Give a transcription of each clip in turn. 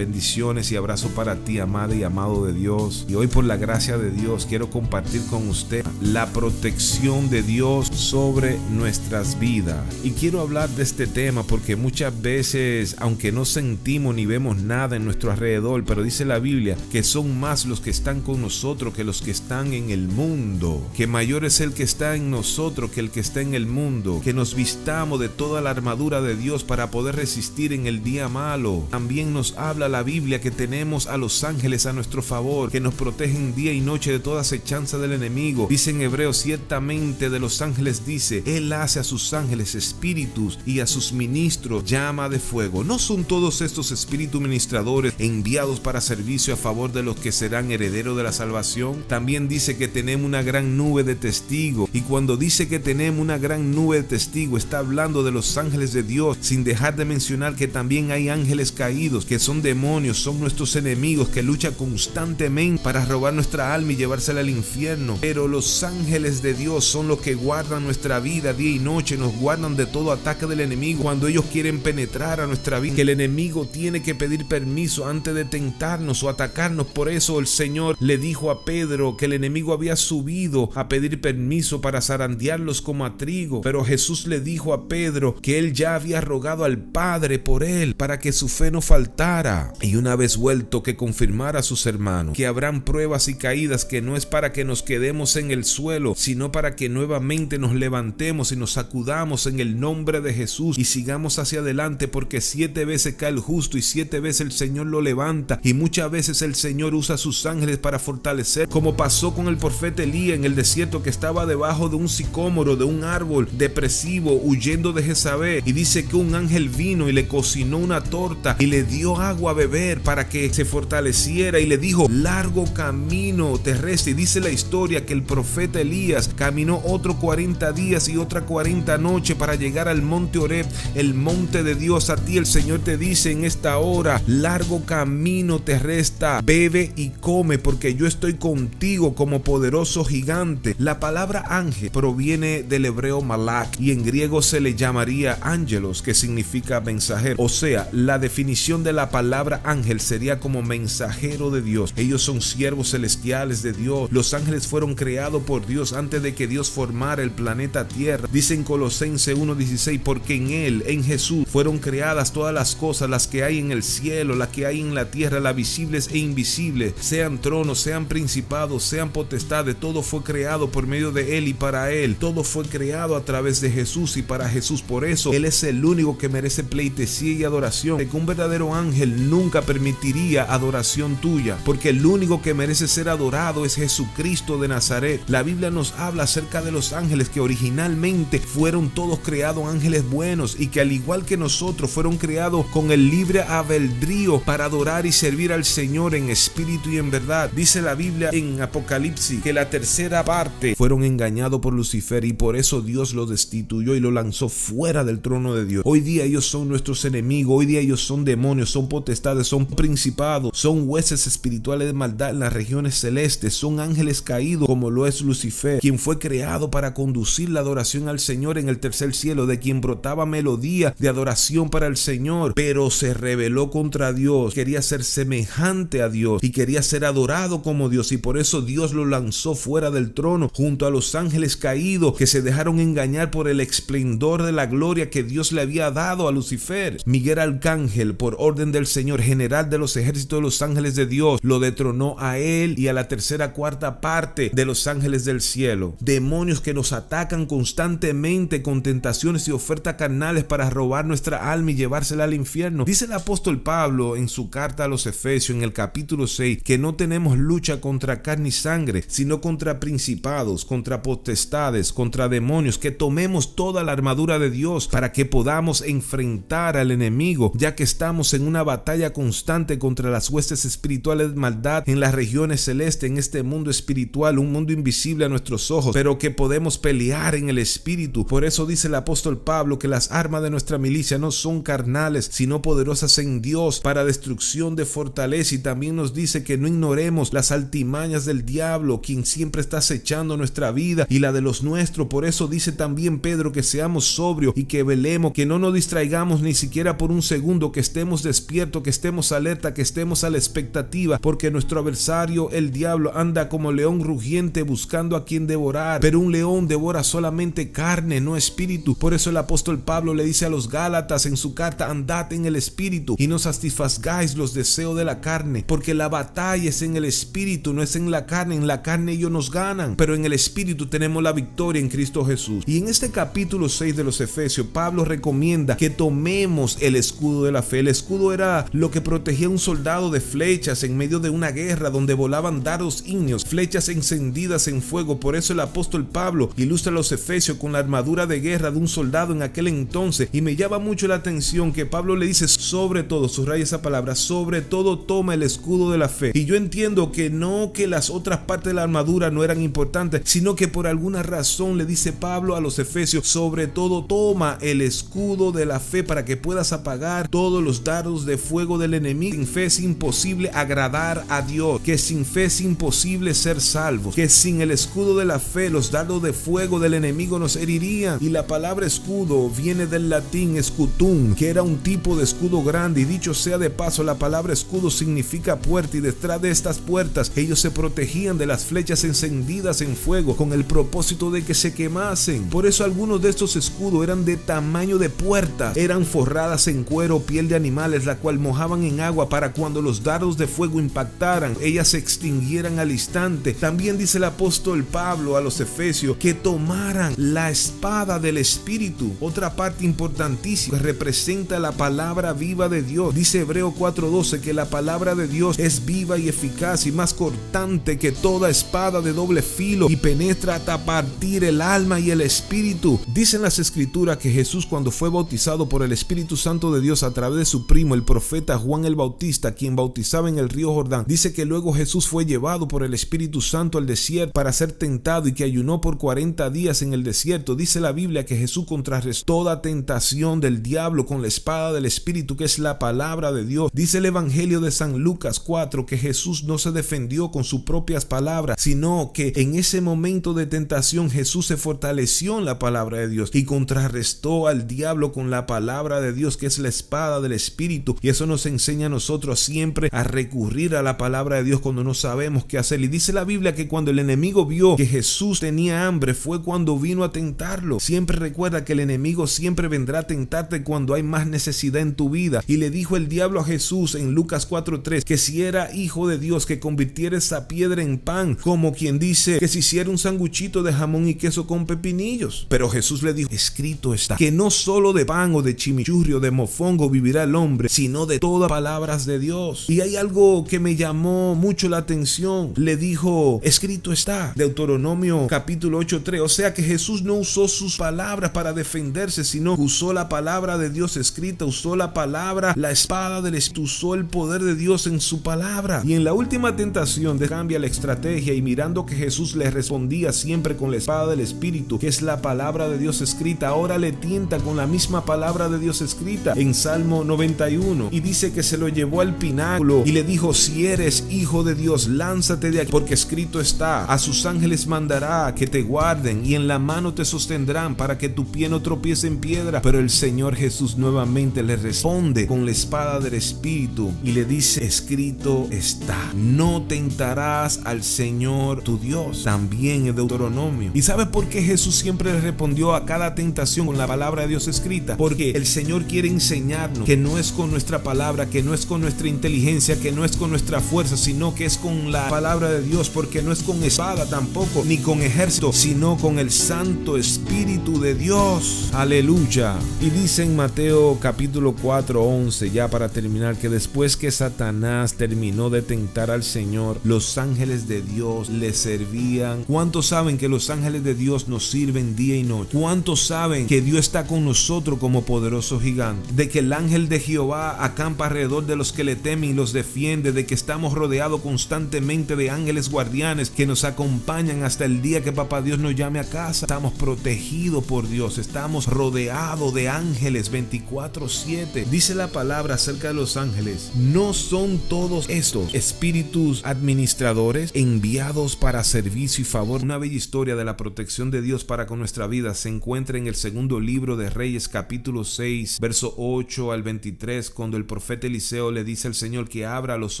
Bendiciones y abrazo para ti, amada y amado de Dios. Y hoy, por la gracia de Dios, quiero compartir con usted la protección de Dios sobre nuestras vidas. Y quiero hablar de este tema porque muchas veces, aunque no sentimos ni vemos nada en nuestro alrededor, pero dice la Biblia que son más los que están con nosotros que los que están en el mundo, que mayor es el que está en nosotros que el que está en el mundo, que nos vistamos de toda la armadura de Dios para poder resistir en el día malo. También nos habla la Biblia que tenemos a los ángeles a nuestro favor, que nos protegen día y noche de toda acechanza del enemigo. Dice en Hebreos, ciertamente de los ángeles dice, Él hace a sus ángeles espíritus y a sus ministros llama de fuego. ¿No son todos estos espíritus ministradores enviados para servicio a favor de los que serán herederos de la salvación? También dice que tenemos una gran nube de testigos, y cuando dice que tenemos una gran nube de testigos, está hablando de los ángeles de Dios, sin dejar de mencionar que también hay ángeles caídos, que son demonios, son nuestros enemigos, que luchan constantemente para robar nuestra alma y llevársela al infierno. Pero los ángeles de Dios son los que guardan nuestra vida día y noche, nos guardan de todo ataque del enemigo cuando ellos quieren penetrar a nuestra vida, que el enemigo tiene que pedir permiso antes de tentarnos o atacarnos. Por eso el Señor le dijo a Pedro que el enemigo había subido a pedir permiso para zarandearlos como a trigo, pero Jesús le dijo a Pedro que él ya había rogado al Padre por él para que su fe no faltara, y una vez vuelto que confirmara a sus hermanos que habrán pruebas y caídas, que no es para que nos quedemos en el suelo, sino para que nuevamente nos levantemos y nos sacudamos en el nombre de Jesús y sigamos hacia adelante, porque 7 veces cae el justo y 7 veces el Señor lo levanta, y muchas veces el Señor usa a sus ángeles para fortalecer, como pasó con el profeta Elías en el desierto, que estaba debajo de un sicómoro, de un árbol depresivo, huyendo de Jezabel, y dice que un ángel vino y le cocinó una torta y le dio agua a beber para que se fortaleciera, y le dijo, largo camino terrestre. Y dice la historia que el profeta Elías caminó otro 40 días y otra 40 noches para llegar al monte Oreb, el monte de Dios. A ti el Señor te dice en esta hora, largo camino te resta, bebe y come, porque yo estoy contigo como poderoso gigante. La palabra ángel proviene del hebreo malak, y en griego se le llamaría ángelos, que significa mensajero. O sea, la definición de la palabra ángel sería como mensajero de Dios. Ellos son siervos celestiales de Dios. Los ángeles fueron creados por Dios antes de que Dios formara el planeta Tierra. Dice en Colosenses 1:16, porque en Él, en Jesús, fueron creadas todas las cosas, las que hay en el cielo, las que hay en la tierra, las visibles e invisibles, sean tronos, sean principados, sean potestades. Todo fue creado por medio de Él y para Él. Todo fue creado a través de Jesús y para Jesús. Por eso Él es el único que merece pleitesía y adoración. Que un verdadero ángel nunca permitiría adoración tuya, porque el único que merece ser adorado es Jesucristo de Nazaret. La Biblia nos habla acerca de los ángeles, que originalmente fueron todos creados ángeles buenos, y que al igual que nosotros fueron creados con el libre albedrío para adorar y servir al Señor en espíritu y en verdad. Dice la Biblia en Apocalipsis que la tercera parte fueron engañados por Lucifer, y por eso Dios los destituyó y lo lanzó fuera del trono de Dios. Hoy día ellos son nuestros enemigos, hoy día ellos son demonios, son potestades, son principados, son huestes espirituales de maldad en las regiones celestes, son ángeles caídos como lo es Lucifer, quien fue creado para conducir la adoración al Señor en el tercer cielo, de quien brotaba melodía de adoración para el Señor, pero se rebeló contra Dios, quería ser semejante a Dios y quería ser adorado como Dios, y por eso Dios lo lanzó fuera del trono junto a los ángeles caídos, que se dejaron engañar por el esplendor de la gloria que Dios le había dado a Lucifer. Miguel Arcángel, por orden del Señor, general de los ejércitos de los ángeles de Dios, lo detronó a él y a la tercera cuarta parte de los ángeles del cielo. Demonios que nos atacan constantemente con tentaciones y ofertas carnales para robar nuestra alma y llevársela al infierno. Dice el apóstol Pablo en su carta a los Efesios en el capítulo 6 que no tenemos lucha contra carne y sangre, sino contra principados, contra potestades, contra demonios, que tomemos toda la armadura de Dios para que podamos enfrentar al enemigo, ya que estamos en una batalla constante contra las huestes espirituales de maldad en las regiones celestes, en este mundo espiritual, un mundo invisible a nuestros ojos, pero que podemos pelear en el espíritu. Por eso dice el apóstol Pablo que las armas de nuestra milicia no son carnales, sino poderosas en Dios para destrucción de fortaleza. Y también nos dice que no ignoremos las altimañas del diablo, quien siempre está acechando nuestra vida y la de los nuestros. Por eso dice también Pedro que seamos sobrios y que velemos, que no nos distraigamos ni siquiera por un segundo, que estemos despiertos, que que estemos alerta, que estemos a la expectativa, porque nuestro adversario, el diablo, anda como león rugiente buscando a quien devorar, pero un león devora solamente carne, no espíritu. Por eso el apóstol Pablo le dice a los Gálatas en su carta: andad en el espíritu y no satisfagáis los deseos de la carne, porque la batalla es en el espíritu, no es en la carne. En la carne ellos nos ganan, pero en el espíritu tenemos la victoria en Cristo Jesús. Y en este capítulo 6 de los Efesios, Pablo recomienda que tomemos el escudo de la fe. El escudo era lo que protegía a un soldado de flechas en medio de una guerra donde volaban dardos ígneos, flechas encendidas en fuego. Por eso el apóstol Pablo ilustra a los efesios con la armadura de guerra de un soldado en aquel entonces, y me llama mucho la atención que Pablo le dice: sobre todo, subraya esa palabra, sobre todo toma el escudo de la fe. Y yo entiendo que no que las otras partes de la armadura no eran importantes, sino que por alguna razón le dice Pablo a los efesios: sobre todo toma el escudo de la fe para que puedas apagar todos los dardos de fuego del enemigo. Sin fe es imposible agradar a Dios, que sin fe es imposible ser salvos, que sin el escudo de la fe los dardos de fuego del enemigo nos herirían. Y la palabra escudo viene del latín escutum, que era un tipo de escudo grande, y dicho sea de paso, la palabra escudo significa puerta, y detrás de estas puertas ellos se protegían de las flechas encendidas en fuego con el propósito de que se quemasen. Por eso algunos de estos escudos eran de tamaño de puertas, eran forradas en cuero o piel de animales, la cual mojaban en agua para cuando los dardos de fuego impactaran, ellas se extinguieran al instante. También dice el apóstol Pablo a los efesios que tomaran la espada del Espíritu, otra parte importantísima que representa la palabra viva de Dios. Dice Hebreos 4:12 que la palabra de Dios es viva y eficaz y más cortante que toda espada de doble filo, y penetra hasta partir el alma y el espíritu. Dicen las escrituras que Jesús, cuando fue bautizado por el Espíritu Santo de Dios a través de su primo el profeta Juan el Bautista, quien bautizaba en el río Jordán, dice que luego Jesús fue llevado por el Espíritu Santo al desierto para ser tentado, y que ayunó por 40 días en el desierto. Dice la Biblia que Jesús contrarrestó toda tentación del diablo con la espada del Espíritu, que es la palabra de Dios. Dice el Evangelio de San Lucas 4 que Jesús no se defendió con sus propias palabras, sino que en ese momento de tentación Jesús se fortaleció en la palabra de Dios y contrarrestó al diablo con la palabra de Dios, que es la espada del Espíritu. Y eso nos enseña a nosotros siempre a recurrir a la palabra de Dios cuando no sabemos qué hacer. Y dice la Biblia que cuando el enemigo vio que Jesús tenía hambre, fue cuando vino a tentarlo. Siempre recuerda que el enemigo siempre vendrá a tentarte cuando hay más necesidad en tu vida. Y le dijo el diablo a Jesús en Lucas 4:3 que si era hijo de Dios, que convirtiera esa piedra en pan, como quien dice que si hiciera un sanguchito de jamón y queso con pepinillos. Pero Jesús le dijo: escrito está, que no solo de pan o de chimichurri o de mofongo vivirá el hombre, sino de todas palabras de Dios. Y hay algo que me llamó mucho la atención. Le dijo: escrito está, Deuteronomio capítulo 8:3. O sea que Jesús no usó sus palabras para defenderse, sino usó la palabra de Dios escrita, usó la palabra, la espada del Espíritu, usó el poder de Dios en su palabra. Y en la última tentación cambia la estrategia, y mirando que Jesús le respondía siempre con la espada del Espíritu, que es la palabra de Dios escrita, ahora le tienta con la misma palabra de Dios escrita en Salmo 91, y dice que se lo llevó al pináculo y le dijo: si eres hijo de Dios, lánzate de aquí, porque escrito está, a sus ángeles mandará que te guarden, y en la mano te sostendrán para que tu pie no tropiece en piedra. Pero el Señor Jesús nuevamente le responde con la espada del Espíritu y le dice: escrito está, no tentarás al Señor tu Dios. También en Deuteronomio. ¿Y sabe por qué Jesús siempre le respondió a cada tentación con la palabra de Dios escrita? Porque el Señor quiere enseñarnos que no es con nuestra palabra, que no es con nuestra inteligencia, que no es con nuestra fuerza, sino que es con la palabra de Dios, porque no es con espada tampoco, ni con ejército, sino con el Santo Espíritu de Dios. Aleluya. Y dice en Mateo capítulo 4:11, ya para terminar, que después que Satanás terminó de tentar al Señor, los ángeles de Dios le servían. ¿Cuántos saben que los ángeles de Dios nos sirven día y noche? ¿Cuántos saben que Dios está con nosotros como poderoso gigante? De que el ángel de Jehová acampa alrededor de los que le temen y los defiende, de que estamos rodeados constantemente de ángeles guardianes que nos acompañan hasta el día que papá Dios nos llame a casa. Estamos protegidos por Dios, estamos rodeados de ángeles 24/7. Dice la palabra acerca de los ángeles: no son todos estos espíritus administradores enviados para servicio y favor. Una bella historia de la protección de Dios para con nuestra vida se encuentra en el segundo libro de Reyes capítulo 6 verso 8 al 23, cuando el profeta Eliseo le dice al Señor que abra los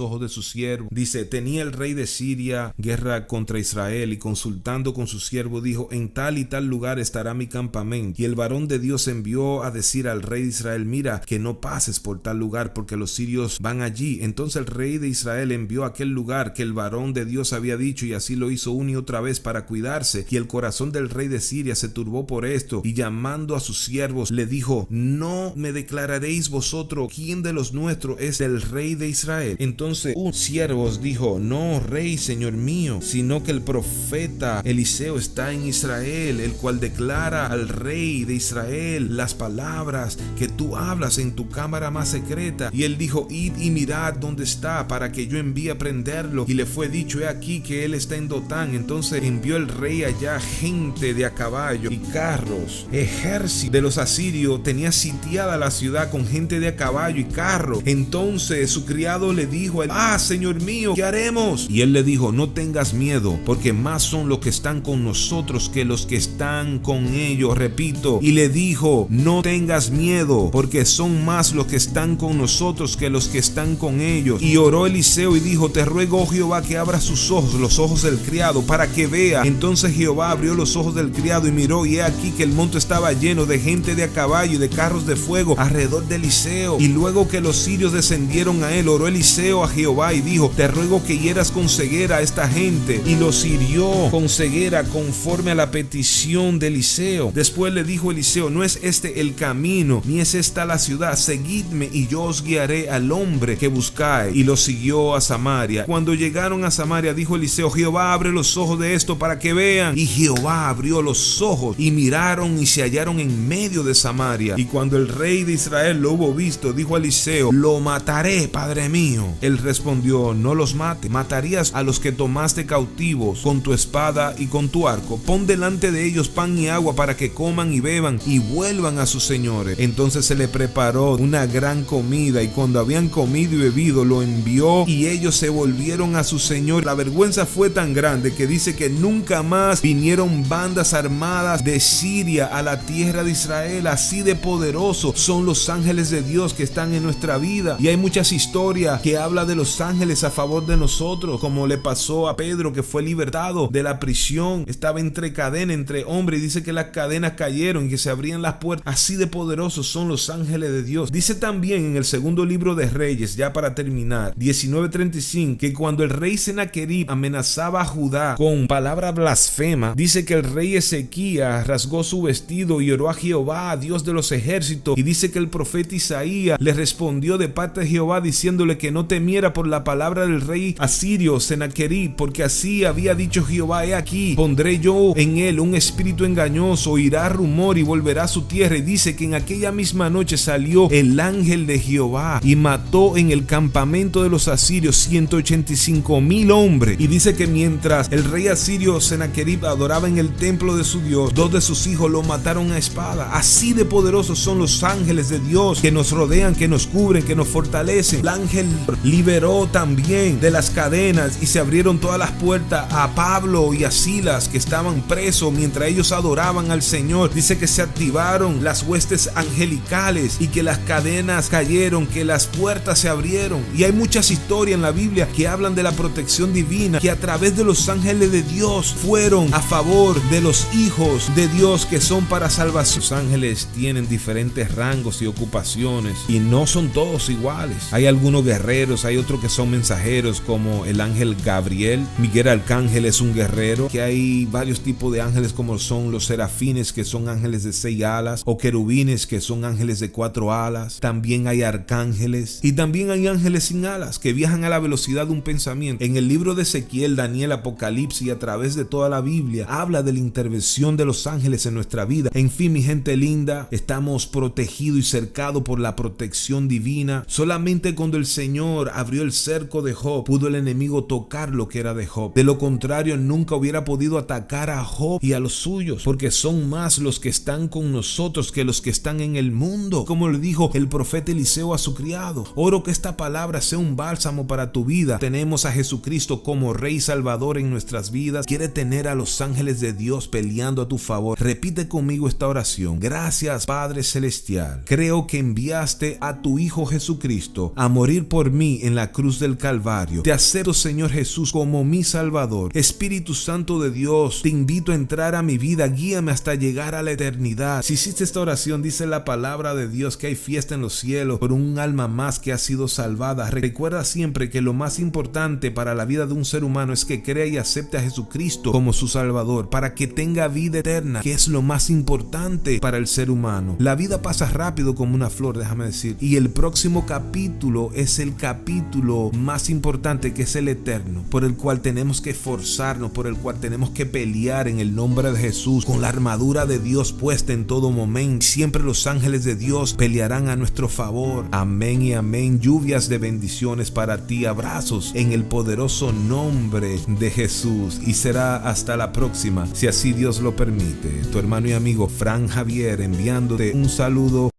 ojos de su siervo. Dice: tenía el rey de Siria guerra contra Israel, y consultando con su siervo dijo: en tal y tal lugar estará mi campamento. Y el varón de Dios envió a decir al rey de Israel: mira, que no pases por tal lugar, porque los sirios van allí. Entonces el rey de Israel envió a aquel lugar que el varón de Dios había dicho, y así lo hizo una y otra vez para cuidarse. Y el corazón del rey de Siria se turbó por esto, y llamando a sus siervos le dijo: ¿no me declararéis vosotros quién de los nuestros es el rey de Israel? Entonces un siervo dijo: no, rey, señor mío, sino que el profeta Eliseo está en Israel, el cual declara al rey de Israel las palabras que tú hablas en tu cámara más secreta. Y él dijo: id y mirad dónde está, para que yo envíe a prenderlo. Y le fue dicho: he aquí que él está en Dotán. Entonces envió el rey allá gente de a caballo y carros. Ejército de los asirios tenía sitiada la ciudad con gente de a caballo y carro. Entonces su criado le dijo: señor mío, ¿qué haremos? Y él le dijo: no tengas miedo, porque más son los que están con nosotros que los que están con ellos. Repito, y le dijo: no tengas miedo, porque son más los que están con nosotros que los que están con ellos. Y oró Eliseo y dijo: te ruego, oh Jehová, que abra sus ojos, los ojos del criado, para que vea. Entonces Jehová abrió los ojos del criado y miró, y he aquí que el monte estaba lleno de gente de a caballo y de carros de fuego alrededor de Eliseo. Y luego que los sirios descendieron a él, oró Eliseo a Jehová y dijo: te ruego que hieras con ceguera a esta gente. Y los hirió con ceguera conforme a la petición de Eliseo. Después le dijo Eliseo: no es este el camino, ni es esta la ciudad. Seguidme y yo os guiaré al hombre que buscáis. Y lo siguió a Samaria. Cuando llegaron a Samaria, dijo Eliseo: Jehová, abre los ojos de esto para que vean. Y Jehová abrió los ojos, y miraron y se hallaron en medio de Samaria. Y cuando el rey de Israel lo hubo visto, dijo a Eliseo: lo mataré, padre mío. Él respondió: no los mate. Matarías a los que tomaste cautivos con tu espada y con tu arco. Pon delante de ellos pan y agua para que coman y beban y vuelvan a sus señores. Entonces se le preparó una gran comida, y cuando habían comido y bebido, lo envió, y ellos se volvieron a su señor. La vergüenza fue tan grande que dice que nunca más vinieron bandas armadas de Siria a la tierra de Israel. Así de poderosos son los ángeles de Dios que están en nuestra vida. Y hay muchas historias que hablan de los ángeles a favor de nosotros, como le pasó a Pedro, que fue libertado de la prisión. Estaba entre cadena, entre hombres, y dice que las cadenas cayeron y que se abrían las puertas. Así de poderosos son los ángeles de Dios. Dice también en el segundo libro de Reyes, ya para terminar, 19:35, que cuando el rey Sennacherib amenazaba a Judá con palabra blasfema, dice que el rey Ezequías rasgó su vestido y oró a Jehová, Dios de los ejércitos. Y dice que el profeta Isaías le respondió de parte de Jehová diciéndole que no temiera por la palabra del rey asirio Sennacherib, porque así había dicho Jehová: he aquí, pondré yo en él un espíritu engañoso, oirá rumor y volverá a su tierra. Y dice que en aquella misma noche salió el ángel de Jehová y mató en el campamento de los asirios 185,000 hombres. Y dice que mientras el rey asirio Sennacherib adoraba en el templo de su Dios, 2 de sus hijos lo mataron a espada. Así de poderosos son los ángeles de Dios que nos rodean, que nos cubren, que nos fortalecen. El ángel liberó también de las cadenas y se abrieron todas las puertas a Pablo y a Silas, que estaban presos mientras ellos adoraban al Señor. Dice que se activaron las huestes angelicales y que las cadenas cayeron, que las puertas se abrieron. Y hay muchas historias en la Biblia que hablan de la protección divina, que a través de los ángeles de Dios fueron a favor de los hijos de Dios que son para salvación. Los ángeles tienen diferentes rangos y ocupaciones, y no son todos iguales. Hay algunos guerreros, hay otros que son mensajeros, como el ángel Gabriel. Miguel Arcángel es un guerrero. Que hay varios tipos de ángeles, como son los serafines, que son ángeles de 6 alas, o querubines, que son ángeles de 4 alas. También hay arcángeles, y también hay ángeles sin alas, que viajan a la velocidad de un pensamiento. En el libro de Ezequiel, Daniel, Apocalipsis y a través de toda la Biblia habla de la intervención de los ángeles en nuestra vida. En fin, mi gente linda, estamos protegidos y cercados por la protección divina. Solamente cuando el Señor abrió el cerco de Job, pudo el enemigo tocar lo que era de Job. De lo contrario, nunca hubiera podido atacar a Job y a los suyos, porque son más los que están con nosotros que los que están en el mundo. Como le dijo el profeta Eliseo a su criado: oro que esta palabra sea un bálsamo para tu vida. Tenemos a Jesucristo como Rey Salvador en nuestras vidas. Quiere tener a los ángeles de Dios peleando a tu favor. Repite conmigo esta oración: gracias, Padre Celestial, creo que enviaste a tu Hijo Jesucristo a morir por mí en la cruz del Calvario. Te acepto, Señor Jesús, como mi Salvador. Espíritu Santo de Dios, te invito a entrar a mi vida, guíame hasta llegar a la eternidad. Si hiciste esta oración, dice la palabra de Dios que hay fiesta en los cielos por un alma más que ha sido salvada. Recuerda siempre que lo más importante para la vida de un ser humano es que crea y acepte a Jesucristo como su Salvador, para que tenga vida eterna, que es lo más importante para el ser humano. La vida pasa rápido como una flor, déjame decir, y el próximo capítulo es el capítulo más importante, que es el eterno, por el cual tenemos que esforzarnos, por el cual tenemos que pelear en el nombre de Jesús, con la armadura de Dios puesta en todo momento. Siempre los ángeles de Dios pelearán a nuestro favor. Amén y amén. Lluvias de bendiciones para ti, abrazos en el poderoso nombre de Jesús, y será hasta la próxima, si así Dios lo permite. Tu hermano y amigo Fran Javier, enviándote un saludo